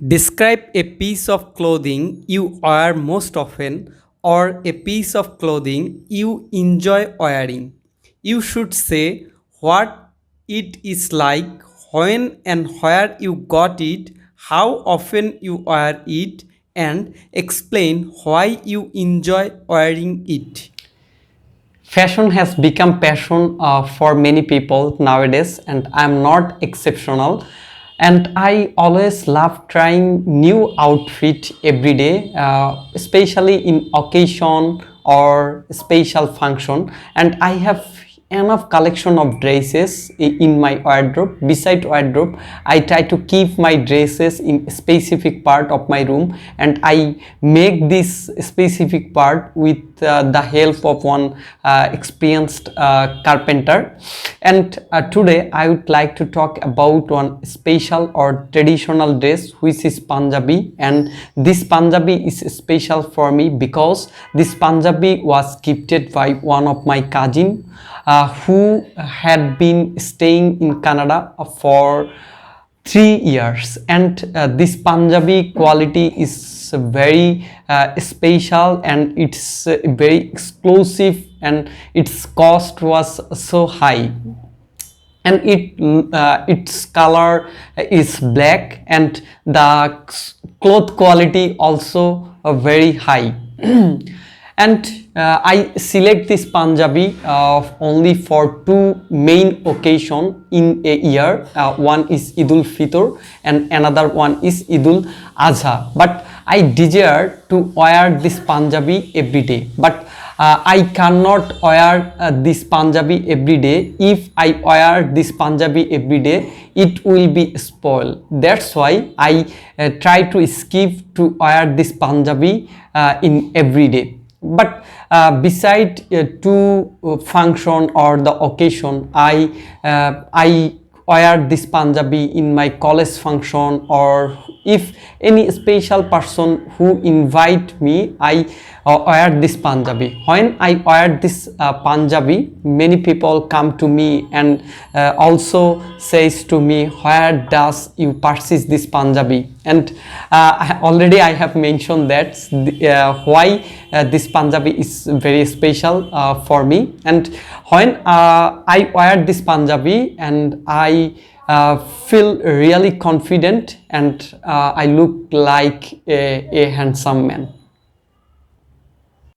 Describe a piece of clothing you wear most often or a piece of clothing you enjoy wearing. You should say what it is like, when and where you got it, how often you wear it, and explain why you enjoy wearing it. Fashion has become passion for many people nowadays, and I'm not exceptional. And I always love trying new outfit every day, especially in occasion or special function. And I have enough collection of dresses in my wardrobe. Beside wardrobe, I try to keep my dresses in specific part of my room, and I make this specific part with the help of one experienced carpenter. And today I would like to talk about one special or traditional dress, which is Punjabi. And this Punjabi is special for me because this Punjabi was gifted by one of my cousin who had been staying in Canada for 3 years. And this Punjabi quality is very special, and it's very exclusive, and its cost was so high. And its color is black, and the cloth quality also very high. And I select this Punjabi only for two main occasions in a year. One is Eid Fitr and another one is Eid Adha. But I desire to wear this Punjabi every day. But I cannot wear this Punjabi every day. If I wear this Punjabi every day, it will be spoiled. That's why I try to skip to wear this Punjabi in every day. But beside to function or the occasion, I wear this Punjabi in my college function, or if any special person who invite me, I wear this Punjabi. When I wear this Punjabi, many people come to me and also says to me, where does you purchase this Punjabi? And already I have mentioned that why this Punjabi is very special for me. And when I wear this Punjabi, and I feel really confident, and I look like a handsome man.